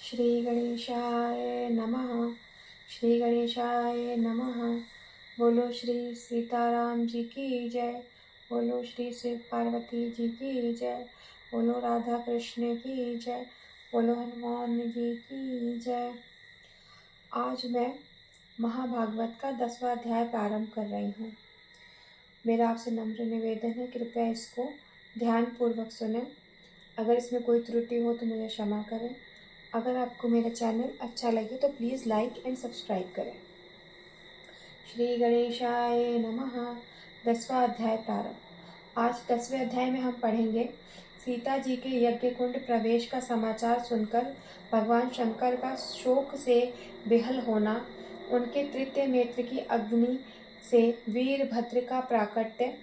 श्री गणेशाय नमः। श्री गणेशाय नमः। बोलो श्री सीताराम जी की जय। बोलो श्री शिव पार्वती जी की जय। बोलो राधा कृष्ण की जय। बोलो हनुमान जी की जय। आज मैं महाभागवत का 10वां अध्याय प्रारंभ कर रही हूँ। मेरा आपसे नम्र निवेदन है, कृपया इसको ध्यान पूर्वक सुनें। अगर इसमें कोई त्रुटि हो तो मुझे क्षमा करें। अगर आपको मेरा चैनल अच्छा लगे तो प्लीज़ लाइक एंड सब्सक्राइब करें। श्री गणेशाय नमः। 10वां अध्याय प्रारंभ। आज 10वें अध्याय में हम पढ़ेंगे सीता जी के यज्ञ कुंड प्रवेश का समाचार सुनकर भगवान शंकर का शोक से विहल होना, उनके तृतीय नेत्र की अग्नि से वीरभद्र का प्राकट्य,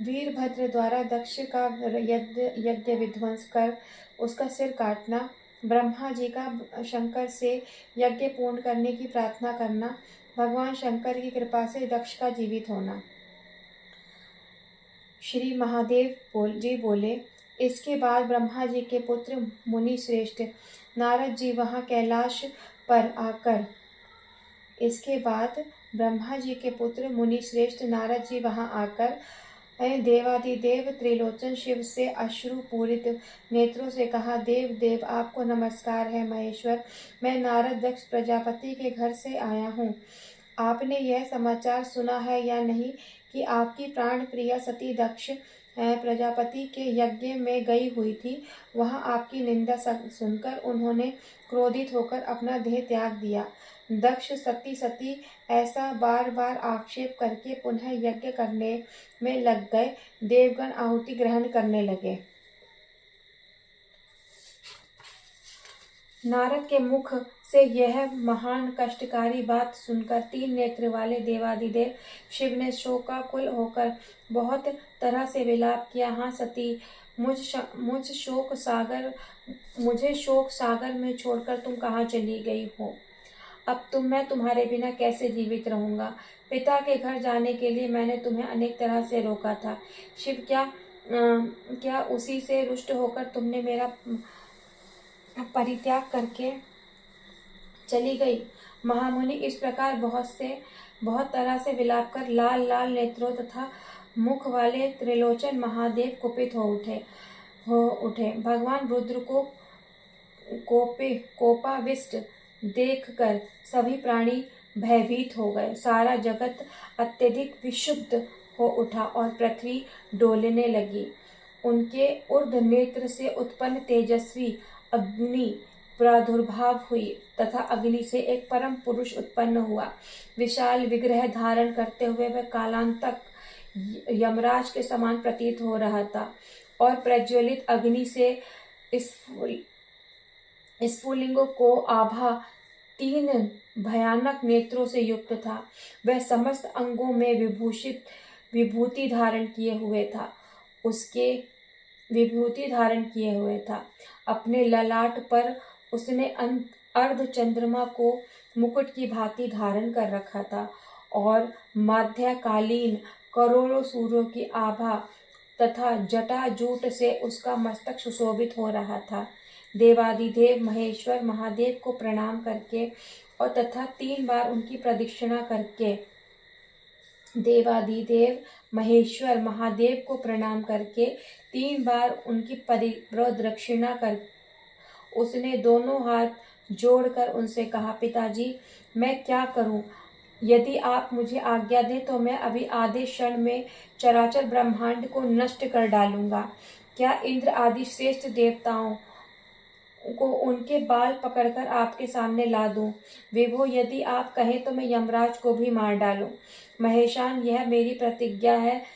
वीरभद्र द्वारा दक्ष का यज्ञ विध्वंस कर उसका सिर काटना, ब्रह्मा जी का शंकर से यज्ञ पूर्ण करने की प्रार्थना करना, भगवान शंकर की कृपा से दक्ष का जीवित होना। श्री महादेव जी बोले, इसके बाद ब्रह्मा जी के पुत्र मुनि श्रेष्ठ नारद जी वहाँ कैलाश पर आकर इसके बाद ब्रह्मा जी के पुत्र मुनि श्रेष्ठ नारद जी वहाँ आकर देवादिदेव त्रिलोचन शिव से अश्रु पूरित नेत्रों से कहा, देव देव आपको नमस्कार है महेश्वर। मैं नारद दक्ष प्रजापति के घर से आया हूँ। आपने यह समाचार सुना है या नहीं कि आपकी प्राण प्रिय सती दक्ष प्रजापति के यज्ञ में गई हुई थी। वहाँ आपकी निंदा सुनकर उन्होंने क्रोधित होकर अपना देह त्याग दिया। दक्ष सती ऐसा बार बार आक्षेप करके पुनः यज्ञ करने में लग गए। देवगण आहुति ग्रहण करने लगे। नारद के मुख से यह महान कष्टकारी बात सुनकर 3 नेत्र वाले देवादिदेव शिव ने शोकाकुल होकर बहुत तरह से विलाप किया। हाँ सती, मुझे शोक सागर में छोड़कर तुम कहाँ चली गई हो? अब मैं तुम्हारे बिना कैसे जीवित रहूंगा? पिता के घर जाने के लिए मैंने तुम्हें अनेक तरह से रोका था। शिव, क्या उसी से रुष्ट होकर तुमने मेरा परित्याग करके चली गई? महामुनि इस प्रकार बहुत तरह से विलाप कर लाल लाल नेत्रों तथा मुख वाले त्रिलोचन महादेव कुपित हो उठे। भगवान रुद्र को कोपाविष्ट देखकर सभी प्राणी भयभीत हो गए। सारा जगत अत्यधिक विक्षुब्ध हो उठा और पृथ्वी डोलने लगी। उनके ऊर्ध नेत्र से उत्पन्न तेजस्वी अग्नि प्रादुर्भाव हुई तथा अग्नि से एक परम पुरुष उत्पन्न हुआ। विशाल विग्रह धारण करते हुए वह कालांतक यमराज के समान प्रतीत हो रहा था और प्रज्वलित अग्नि से स्फुलिंगों को आभा 3 भयानक नेत्रों से युक्त था। वह समस्त अंगों में विभूति धारण किए हुए था। अपने ललाट पर उसने अर्ध चंद्रमा को मुकुट की भांति धारण कर रखा था और मध्यकालीन करोड़ों सूर्यों की आभा तथा जटाजूट से उसका मस्तक सुशोभित हो रहा था। देवादिदेव महेश्वर महादेव को प्रणाम करके और तथा 3 बार उनकी प्रदक्षिणा करके देवादिदेव महेश्वर महादेव को प्रणाम करके 3 बार उनकी प्रदक्षिणा कर उसने दोनों हाथ जोड़कर उनसे कहा, पिताजी मैं क्या करूं? यदि आप मुझे आज्ञा दें तो मैं अभी आधे क्षण में चराचर ब्रह्मांड को नष्ट कर डालूंगा। क्या इंद्र आदि श्रेष्ठ देवताओं को उनके बाल पकड़कर आपके सामने ला दूं? विभो, यदि आप कहें तो मैं यमराज को भी मार डालूं। महेशान, यह मेरी प्रतिज्ञा है।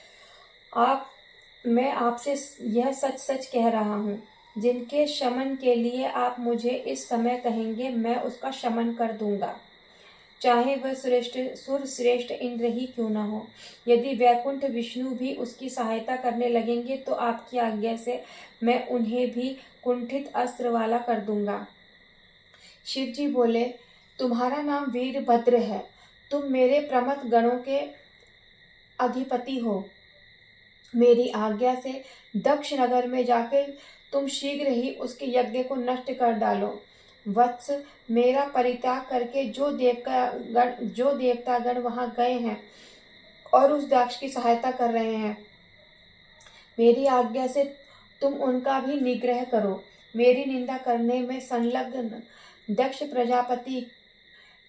मैं आपसे यह सच सच कह रहा हूँ। जिनके शमन के लिए आप मुझे इस समय कहेंगे मैं उसका शमन कर दूंगा, चाहे वह सुर श्रेष्ठ इंद्र ही क्यों न हो। यदि वैकुंठ विष्णु भी उसकी सहायता करने लगेंगे तो आपकी आज्ञा से मैं उन्हें भी कुंठित अस्त्र वाला कर दूंगा। शिव जी बोले, तुम्हारा नाम वीरभद्र है। तुम मेरे प्रमथ गणों के अधिपति हो। मेरी आज्ञा से दक्ष नगर में जाकर तुम शीघ्र ही उसके यज्ञ को नष्ट कर डालो। वत्स, मेरा परित्याग करके जो देवतागण वहां गए हैं और उस दक्ष की सहायता कर रहे हैं, मेरी आज्ञा से तुम उनका भी निग्रह करो। मेरी निंदा करने में संलग्न दक्ष प्रजापति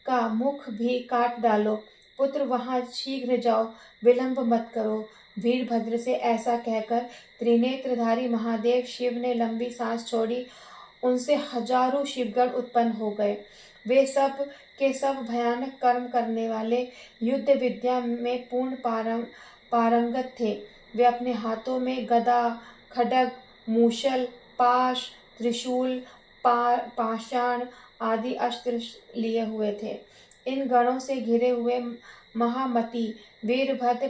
का मुख भी काट डालो। पुत्र, वहां शीघ्र जाओ, विलंब मत करो। वीरभद्र से ऐसा कहकर त्रिनेत्रधारी महादेव शिव ने लंबी सांस छोड़ी। उनसे हजारों शिवगण उत्पन्न हो गए। वे सब के सब भयानक कर्म करने वाले, युद्ध विद्या में पूर्ण पारंगत थे। वे अपने हाथों में गदा, खड्ग, मूषल, पाश, त्रिशूल, पाषाण आदि अस्त्र लिए हुए थे। इन गणों से घिरे हुए महामती वीरभद्र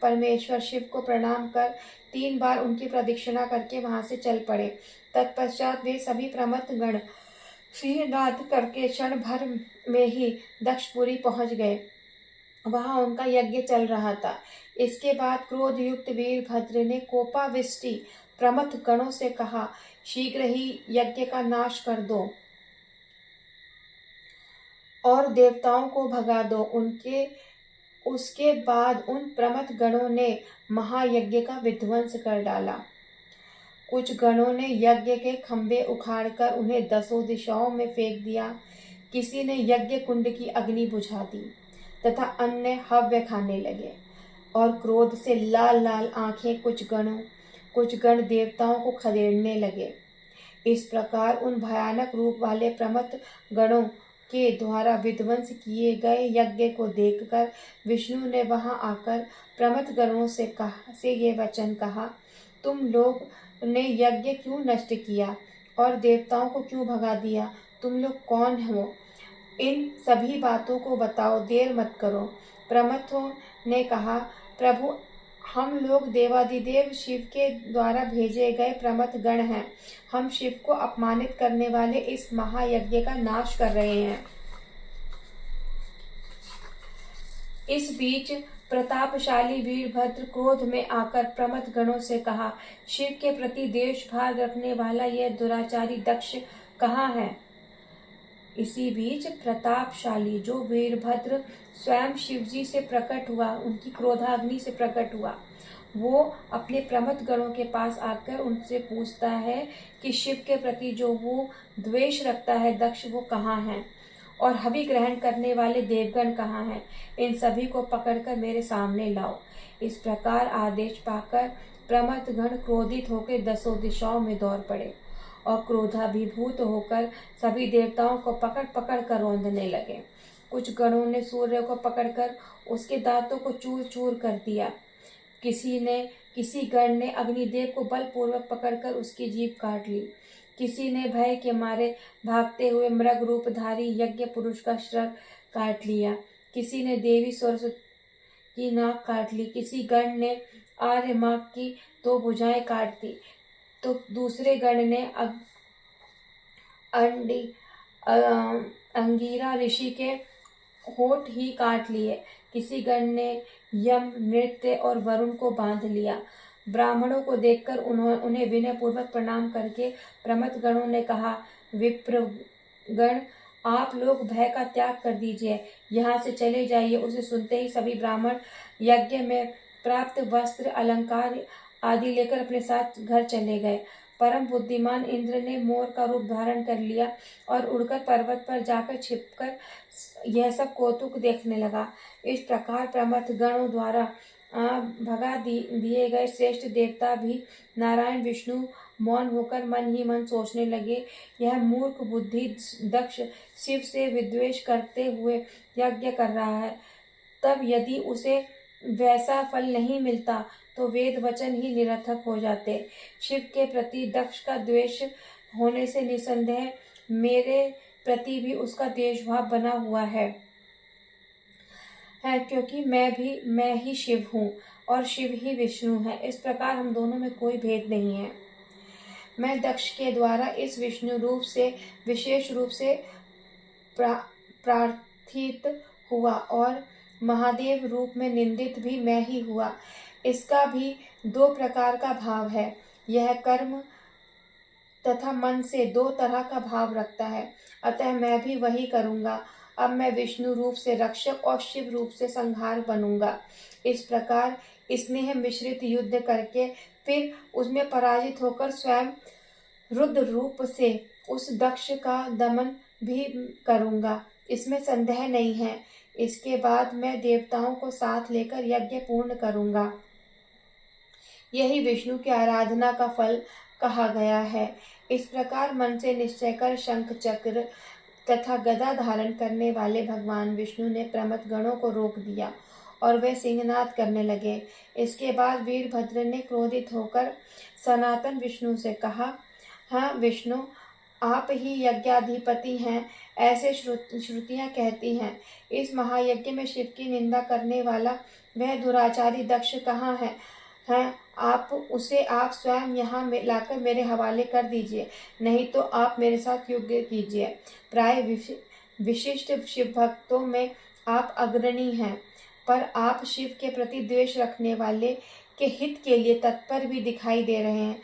परमेश्वर शिव को प्रणाम कर 3 बार उनकी प्रदक्षिणा करके वहां से चल पड़े। तत्पश्चात वे सभी प्रमथ गण सिंहनाद करके क्षण भर में ही दक्षपुरी पहुंच गए। वहां उनका यज्ञ चल रहा था। इसके बाद क्रोध युक्त वीरभद्र ने कोपाविष्टि प्रमथ गणों से कहा, शीघ्र ही यज्ञ का नाश कर दो और देवताओं को भगा दो। उसके बाद उन प्रमथ गणों ने महायज्ञ का विध्वंस कर डाला। कुछ गणों ने यज्ञ के खंभे उखाड़कर उन्हें 10 दिशाओं में फेंक दिया। किसी ने यज्ञ कुंड की अग्नि बुझा दी तथा अन्य हव्य खाने लगे और क्रोध से लाल लाल आंखें कुछ गण देवताओं को खदेड़ने लगे। इस प्रकार उन भयानक रूप वाले प्रमथ गणों के द्वारा विध्वंस किए गए यज्ञ को देखकर विष्णु ने वहां आकर प्रमथ गणों से ये वचन कहा, तुम लोग ने यज्ञ क्यों नष्ट किया और देवताओं को क्यों भगा दिया? तुम लोग कौन हो? इन सभी बातों को बताओ, देर मत करो। प्रमथों ने कहा, प्रभु, हम लोग देवादिदेव शिव के द्वारा भेजे गए प्रमथ गण हैं। हम शिव को अपमानित करने वाले इस महायज्ञ का नाश कर रहे हैं। इस बीच प्रतापशाली वीरभद्र क्रोध में आकर प्रमथ गणों से कहा, शिव के प्रति द्वेष भाव रखने वाला यह दुराचारी दक्ष कहाँ है? इसी बीच प्रतापशाली जो वीरभद्र स्वयं शिवजी से प्रकट हुआ, उनकी क्रोधाग्नि से प्रकट हुआ, वो अपने प्रमथ गणों के पास आकर उनसे पूछता है कि शिव के प्रति जो वो द्वेष रखता है दक्ष, वो कहाँ है और हवि ग्रहण करने वाले देवगण कहाँ हैं? इन सभी को पकड़कर मेरे सामने लाओ। इस प्रकार आदेश पाकर प्रमथ गण क्रोधित होकर 10 दिशाओं में दौड़ पड़े और क्रोधाभिभूत होकर सभी देवताओं को पकड़ पकड़ कर रौंदने लगे। कुछ गणों ने सूर्य को पकड़कर उसके दांतों को चूर चूर कर दिया। किसी गण ने अग्निदेव को बलपूर्वक पकड़कर उसकी जीभ काट ली। किसी ने भय के मारे भागते हुए मृग रूपधारी यज्ञ पुरुष का शर काट लिया। किसी ने देवी सरस्वती की नाक काट ली। किसी गण ने आर्यमाक की 2 भुजाएं काट दी, तो दूसरे गण ने अंगिरा ऋषि के होठ ही काट लिए। किसी गण ने यम, नृत्य और वरुण को बांध लिया। ब्राह्मणों को देखकर उन्हें विनय पूर्वक प्रणाम करके प्रमथ गणों ने कहा, विप्रगण, आप लोग भय का त्याग कर दीजिए, यहाँ से चले जाइए। उसे सुनते ही सभी ब्राह्मण यज्ञ में प्राप्त वस्त्र, अलंकार आदि लेकर अपने साथ घर चले गए। परम बुद्धिमान इंद्र ने मोर का रूप धारण कर लिया और उड़कर पर्वत पर जाकर छिपकर यह सब कौतुक देखने लगा। इस प्रकार प्रमथ गणों द्वारा भगा दिए गए श्रेष्ठ देवता भी नारायण विष्णु मौन होकर मन ही मन सोचने लगे, यह मूर्ख बुद्धि दक्ष शिव से विद्वेष करते हुए यज्ञ कर रहा है। तब यदि उसे वैसा फल नहीं मिलता तो वेद वचन ही निरर्थक हो जाते। शिव के प्रति दक्ष का द्वेष होने से निसंदेह मेरे प्रति भी उसका द्वेष भाव बना हुआ है क्योंकि मैं ही शिव हूँ और शिव ही विष्णु है। इस प्रकार हम दोनों में कोई भेद नहीं है। मैं दक्ष के द्वारा इस विष्णु रूप से विशेष रूप से प्रार्थित हुआ और महादेव रूप में निंदित भी मैं ही हुआ। इसका भी 2 प्रकार का भाव है। यह कर्म तथा मन से दो तरह का भाव रखता है, अतः मैं भी वही करूंगा। अब मैं विष्णु रूप से रक्षक और शिव रूप से संहार बनूंगा। इस प्रकार स्नेह मिश्रित युद्ध करके फिर उसमें पराजित होकर स्वयं रुद्र रूप से उस दक्ष का दमन भी करूंगा, इसमें संदेह नहीं है। इसके बाद मैं देवताओं को साथ लेकर यज्ञ पूर्ण करूंगा। यही विष्णु की आराधना का फल कहा गया है। इस प्रकार मन से निश्चय कर शंख चक्र तथा गदा धारण करने वाले भगवान विष्णु ने प्रमथ गणों को रोक दिया और वे सिंहनाद करने लगे। इसके बाद वीरभद्र ने क्रोधित होकर सनातन विष्णु से कहा, हाँ विष्णु, आप ही यज्ञाधिपति हैं, ऐसे श्रुतियां कहती हैं। इस महायज्ञ में शिव की निंदा करने वाला वह दुराचारी दक्ष कहाँ है? उसे आप स्वयं यहाँ लाकर मेरे हवाले कर दीजिए, नहीं तो आप मेरे साथ युद्ध कीजिए। प्राय विशिष्ट शिव भक्तों में आप अग्रणी हैं, पर आप शिव के प्रति द्वेष रखने वाले के हित के लिए तत्पर भी दिखाई दे रहे हैं।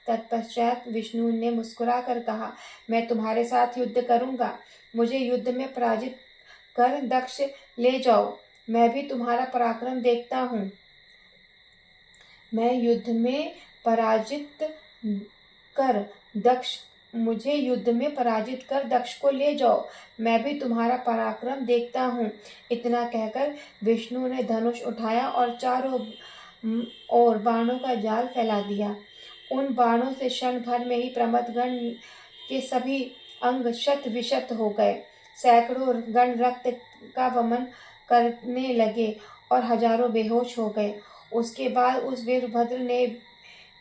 तत्पश्चात विष्णु ने मुस्कुराकर कहा, मैं तुम्हारे साथ युद्ध करूंगा। मुझे युद्ध में पराजित कर दक्ष ले जाओ, मैं भी तुम्हारा पराक्रम देखता हूँ। मुझे युद्ध में पराजित कर दक्ष को ले जाओ, मैं भी तुम्हारा पराक्रम देखता हूँ। इतना कहकर विष्णु ने धनुष उठाया और चारों ओर बाणों का जाल फैला दिया। उन बाणों से क्षण भर में ही प्रमथगण के सभी अंग शत विशत हो गए। सैकड़ों गण रक्त का वमन करने लगे और हजारों बेहोश हो गए। उसके बाद उस वीरभद्र ने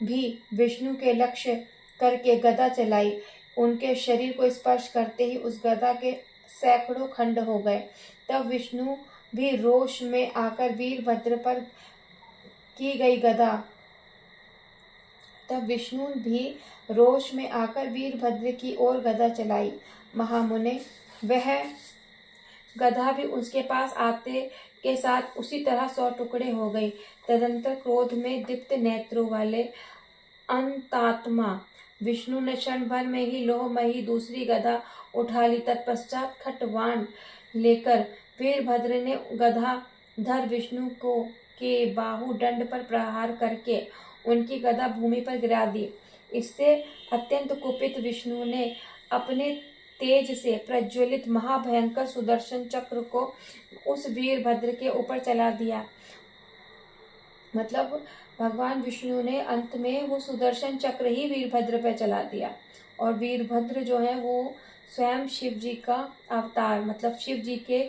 भी विष्णु के लक्ष्य करके गदा चलाई। उनके शरीर को स्पर्श करते ही उस गदा के सैकड़ों खंड हो गए। तब विष्णु भी रोष में आकर वीरभद्र पर की गई गदा वीरभद्र की ओर गदा चलाई। महामुने, वह गधा भी उसके पास आते के साथ उसी तरह 100 टुकड़े हो गई। तदंतर क्रोध में दीप्त नेत्रों वाले अंतात्मा विष्णु ने क्षण भर में ही लोहमयी दूसरी गदा उठा ली। तत्पश्चात खटवाण लेकर वीरभद्र ने गदाधर विष्णु को के बाहु दंड पर प्रहार करके उनकी गदा भूमि पर गिरा दी। इससे अत्यंत कुपित विष्णु ने अपने तेज से प्रज्वलित महाभयंकर सुदर्शन चक्र को उस वीरभद्र के ऊपर चला दिया। मतलब भगवान विष्णु ने अंत में वो सुदर्शन चक्र ही वीरभद्र पे चला दिया। और वीरभद्र जो है वो स्वयं शिव जी का अवतार, मतलब शिव जी के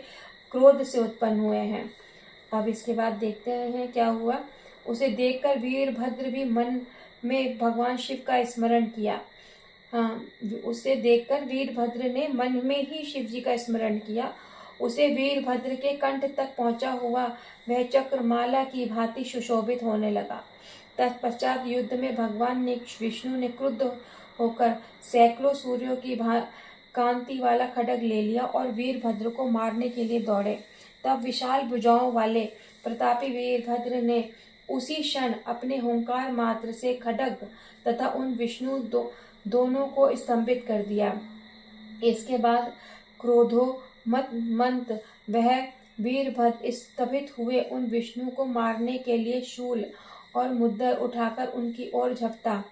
क्रोध से उत्पन्न हुए हैं। अब इसके बाद देखते हैं क्या हुआ। उसे देखकर वीरभद्र भी मन में भगवान शिव का स्मरण किया। उसे देखकर वीरभद्र ने मन में ही शिव जी का स्मरण किया। उसे वीरभद्र के कंठ तक पहुंचा हुआ वह चक्रमाला की भांति सुशोभित होने लगा। तत्पश्चात युद्ध में भगवान विष्णु ने क्रुद्ध होकर सैकड़ों सूर्यों की कांति वाला खड्ग ले लिया और वीरभद्र को मारने के लिए दौड़े। तब विशाल भुजाओं वाले प्रतापी वीरभद्र ने उसी क्षण अपने हुंकार मात्र से खड्ग तथा उन विष्णु दोनों को स्तंभित कर दिया। इसके बाद क्रोधोन्मत्त वह वीरभद्र स्तंभित हुए उन विष्णु को मारने के लिए शूल और मुद्दर उठाकर उनकी ओर झपटा।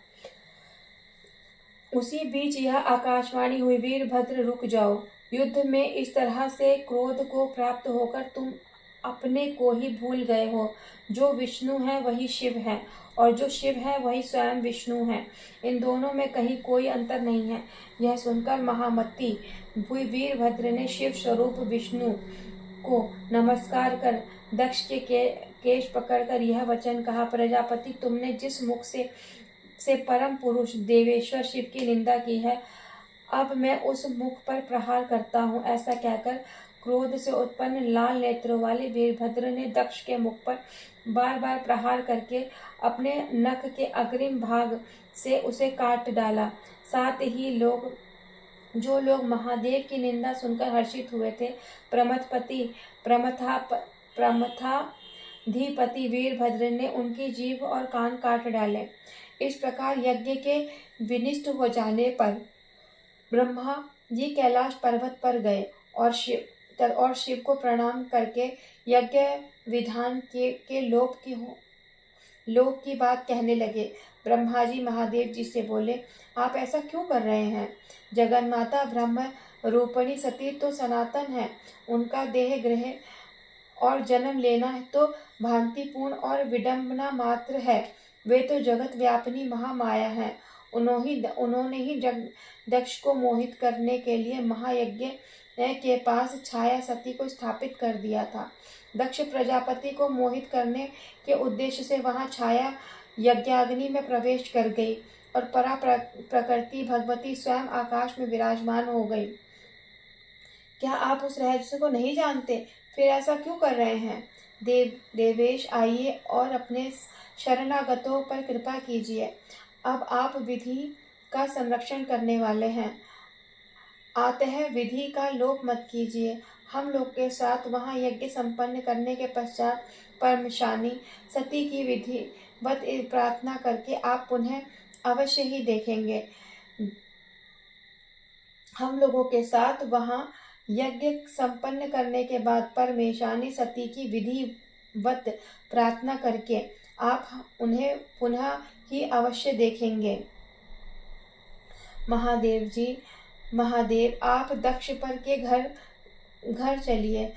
उसी बीच यह आकाशवाणी हुई, वीरभद्र रुक जाओ। युद्ध में इस तरह से क्रोध को प्राप्त होकर तुम अपने को ही भूल गए हो। जो विष्णु है वही शिव है और जो शिव है वही स्वयं विष्णु है। इन दोनों में कहीं कोई अंतर नहीं है। यह सुनकर महामती वीरभद्र ने शिव स्वरूप विष्णु को नमस्कार कर दक्ष के केश पकड़कर यह वचन कहा, प्रजापति, तुमने जिस मुख से परम पुरुष देवेश्वर शिव की निंदा की है, अब मैं उस मुख पर प्रहार करता हूँ। ऐसा कहकर क्रोध से उत्पन्न लाल नेत्रों वाले वीरभद्र ने दक्ष के मुख पर बार बार प्रहार करके अपने नख के अग्रिम भाग से उसे काट डाला। साथ ही जो लोग महादेव की निंदा सुनकर हर्षित हुए थे, प्रमथपति धीपति वीरभद्र ने उनकी जीभ और कान काट डाले। इस प्रकार यज्ञ के विनिष्ट हो जाने पर ब्रह्मा जी कैलाश पर्वत पर गए और शिव को प्रणाम करके यज्ञ विधान के लोक की बात कहने लगे। ब्रह्मा जी महादेव जी से बोले, आप ऐसा क्यों कर रहे हैं? जगन्माता ब्रह्म रूपिणी सती तो सनातन है, उनका देह ग्रह और जन्म लेना है तो भांतिपूर्ण और विडंबना मात्र है। वे तो जगत व्यापिनी महामाया है। उन्होंने ही दक्ष को मोहित करने के लिए महायज्ञ के पास छाया सती को स्थापित कर दिया था। दक्ष प्रजापति को मोहित करने के उद्देश्य से वहां छाया यज्ञाग्नि में प्रवेश कर गई और परा प्रकृति भगवती स्वयं आकाश में विराजमान हो गई। क्या आप उस रहस्य को नहीं जानते? फिर ऐसा क्यों कर रहे हैं? देवेश आइए और अपने शरणागतों पर कृपा कीजिए। अब आप विधि का संरक्षण करने वाले हैं, अतः विधि का लोप मत कीजिए। हम लोग के साथ वहां यज्ञ संपन्न करने के पश्चात परमशानी सती की विधिवत प्रार्थना करके आप पुनः अवश्य ही देखेंगे। हम लोगों के साथ वहां यज्ञ संपन्न करने के बाद परमेशानी सती की विधिवत प्रार्थना करके आप उन्हें पुनः ही अवश्य देखेंगे। महादेव आप दक्ष पर के घर चलिए।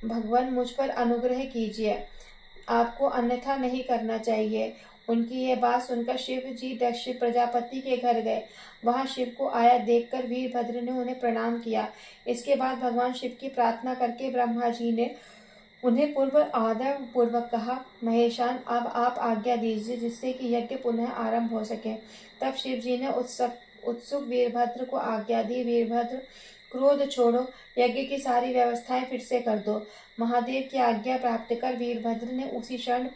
भगवान मुझ पर अनुग्रह कीजिए, आपको अन्यथा नहीं करना चाहिए। उनकी यह बात सुनकर शिव जी दक्ष प्रजापति के घर गए। वहां शिव को आया देखकर वीरभद्र ने उन्हें प्रणाम किया। इसके बाद भगवान शिव की प्रार्थना करके ब्रह्मा जी ने उन्हें पूर्व आदर पूर्वक कहा, महेशान अब आप आज्ञा दीजिए जिससे कि यज्ञ पुनः आरंभ हो सके। तब शिव जी ने उत्सुक वीरभद्र को आज्ञा दी, वीरभद्र क्रोध छोड़ो, यज्ञ की सारी व्यवस्थाएं फिर से कर दो। महादेव की आज्ञा प्राप्त कर वीरभद्र ने उसी क्षण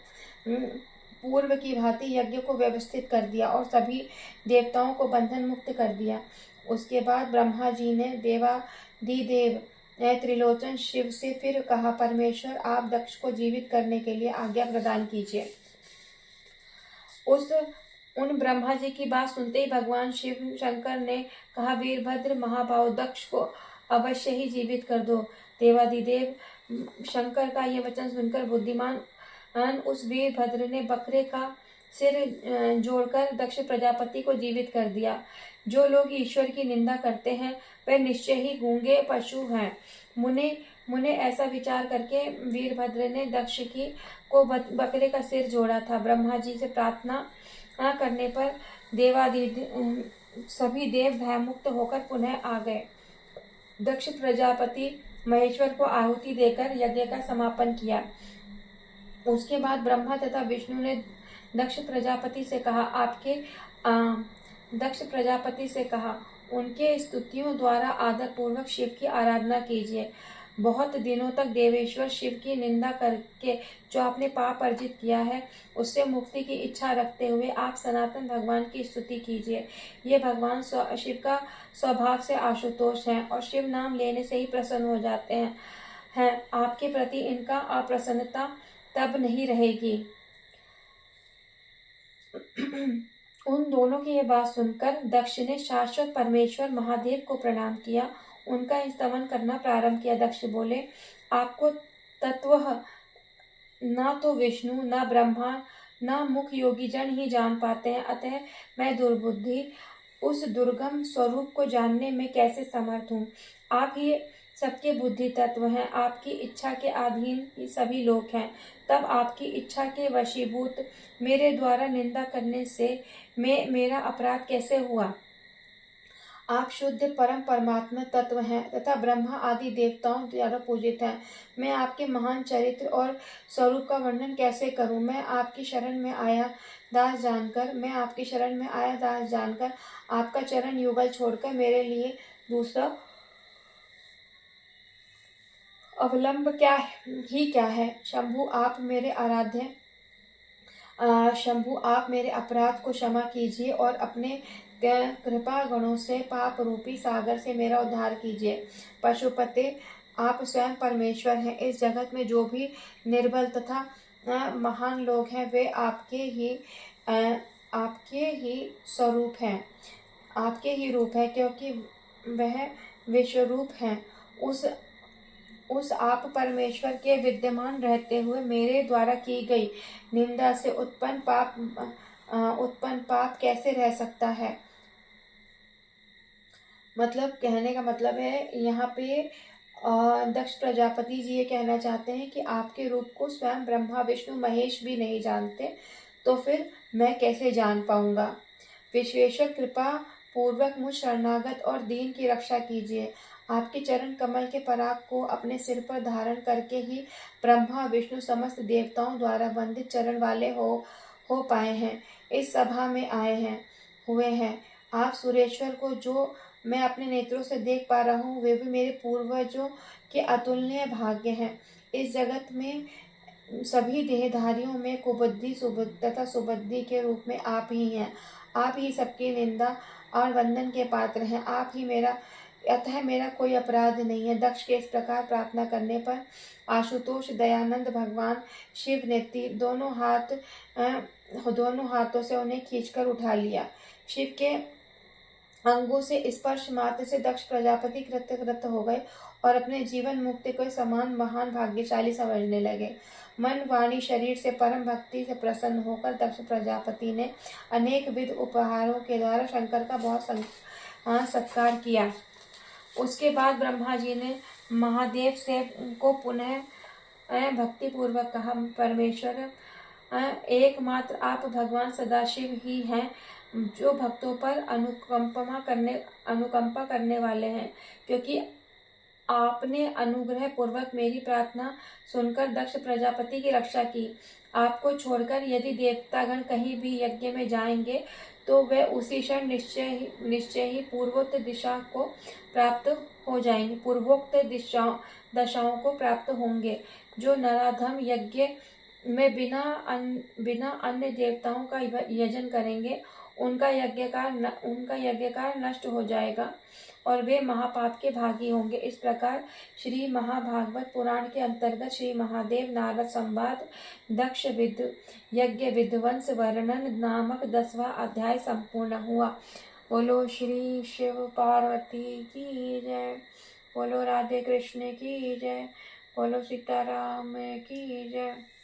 पूर्व की भांति यज्ञ को व्यवस्थित कर दिया और सभी देवताओं को बंधन मुक्त कर दिया। उसके बाद ब्रह्मा जी ने देवाधिदेव त्रिलोचन शिव से फिर कहा, परमेश्वर आप दक्ष को जीवित करने के लिए आज्ञा प्रदान कीजिए। उन ब्रह्मा जी की बात सुनते ही भगवान शिव शंकर ने कहा, वीरभद्र महाभाव दक्ष को अवश्य ही जीवित कर दो। देवाधिदेव शंकर का यह वचन सुनकर बुद्धिमान उस वीरभद्र ने बकरे का सिर जोड़कर दक्ष प्रजापति को जीवित कर दिया। जो लोग ईश्वर की निंदा करते हैं वे निश्चय ही गूंगे पशु हैं। मुने ऐसा विचार करके वीरभद्र ने दक्ष को बकरे का सिर जोड़ा था। ब्रह्मा जी से प्रार्थना करने पर सभी देव भयमुक्त होकर पुनः आ गए। दक्ष प्रजापति महेश्वर को आहुति देकर यज्ञ का समापन किया। उसके बाद ब्रह्मा तथा विष्णु ने दक्ष प्रजापति से कहा, उनके स्तुतियों द्वारा आदर पूर्वक शिव की आराधना कीजिए। बहुत दिनों तक देवेश्वर शिव की निंदा करके जो आपने पाप अर्जित किया है उससे मुक्ति की इच्छा रखते हुए आप सनातन भगवान की स्तुति कीजिए। ये भगवान शिव का स्वभाव से आशुतोष हैं और शिव नाम लेने से ही प्रसन्न हो जाते हैं। आपके प्रति इनका अप्रसन्नता तब नहीं रहेगी। उन दोनों की यह बात सुनकर दक्ष ने शाश्वत परमेश्वर महादेव को प्रणाम किया, उनका स्तवन करना प्रारंभ किया। दक्ष बोले, आपको तत्वतः न तो विष्णु न ब्रह्मा न मुख योगी जन ही जान पाते हैं, अतः मैं दुर्बुद्धि उस दुर्गम स्वरूप को जानने में कैसे समर्थ हूँ। आप ही सबके बुद्धि तत्व हैं, आपकी इच्छा के अधीन सभी लोग हैं। तब आपकी इच्छा के वशीभूत मेरे द्वारा निंदा करने से मेरा अपराध कैसे हुआ? आप शुद्ध परम परमात्मा तत्व हैं तथा ब्रह्मा आदि देवताओं द्वारा पूजित हैं। मैं आपके महान चरित्र और स्वरूप का वर्णन कैसे करूं? मैं आपकी शरण में आया दास जानकर आपका चरण युगल छोड़कर मेरे लिए दूसरा अवलंब क्या है। शंभु आप मेरे अपराध को क्षमा कीजिए और अपने कृपा गणों से पाप रूपी सागर से मेरा उद्धार कीजिए। पशुपते आप स्वयं परमेश्वर हैं। इस जगत में जो भी निर्बल तथा महान लोग हैं वे अ, आपके ही स्वरूप हैं, आपके ही रूप है, क्योंकि वह विश्वरूप हैं। उस आप परमेश्वर के विद्यमान रहते हुए मेरे द्वारा की गई निंदा से उत्पन्न पाप कैसे रह सकता है। मतलब कहने का मतलब है यहाँ पे दक्ष प्रजापति जी ये कहना चाहते हैं कि आपके रूप को स्वयं ब्रह्मा विष्णु महेश भी नहीं जानते, तो फिर मैं कैसे जान पाऊंगा। विश्वेश्वर कृपा पूर्वक मुझ शरणागत और दीन की रक्षा कीजिए। आपके चरण कमल के पराग को अपने सिर पर धारण करके ही ब्रह्मा विष्णु समस्त देवताओं द्वारा वंदित चरण वाले हो पाए हैं, इस सभा में आए हैं हुए हैं। आप सुरेश्वर को जो मैं अपने नेत्रों से देख पा रहा हूँ, वे भी मेरे पूर्वजों के अतुलनीय भाग्य हैं। इस जगत में सभी देहधारियों में कुबुद्धि तथा सुबुद्धि के रूप में आप ही हैं। आप ही सबकी निंदा और वंदन के पात्र हैं। आप ही अतः मेरा कोई अपराध नहीं है। दक्ष के इस प्रकार प्रार्थना करने पर आशुतोष दयानंद भगवान शिव ने दोनों हाथों से उन्हें खींचकर उठा लिया। शिव के अंगों से स्पर्श मात्र से दक्ष प्रजापति कृतकृत हो गए और अपने जीवन मुक्ति को समान महान भाग्यशाली समझने लगे। मन वाणी शरीर से परम भक्ति से प्रसन्न होकर दक्ष प्रजापति ने अनेक विध उपहारों के द्वारा शंकर का बहुत सत्कार किया। उसके बाद ब्रह्मा जी ने महादेव से को पुनः भक्ति पूर्वक कहा, परमेश्वर एकमात्र आप भगवान सदाशिव ही हैं जो भक्तों पर अनुकंपा करने वाले हैं, क्योंकि आपने अनुग्रह पूर्वक मेरी प्रार्थना सुनकर दक्ष प्रजापति की रक्षा की। आपको छोड़कर यदि देवतागण कहीं भी यज्ञ में जाएंगे तो वे उसी क्षण निश्चय ही पूर्वोक्त दिशा को प्राप्त हो जाएंगे, पूर्वोक्त दशाओं को प्राप्त होंगे। जो नराधम यज्ञ में बिना अन्य देवताओं का यजन करेंगे, उनका यज्ञकार नष्ट हो जाएगा और वे महापाप के भागी होंगे। इस प्रकार श्री महाभागवत पुराण के अंतर्गत श्री महादेव नारद संवाद दक्ष यज्ञ विध्वंस वर्णन नामक 10वां अध्याय संपूर्ण हुआ। बोलो श्री शिव पार्वती की जय। बोलो राधे कृष्ण की जय। बोलो सीताराम की जय।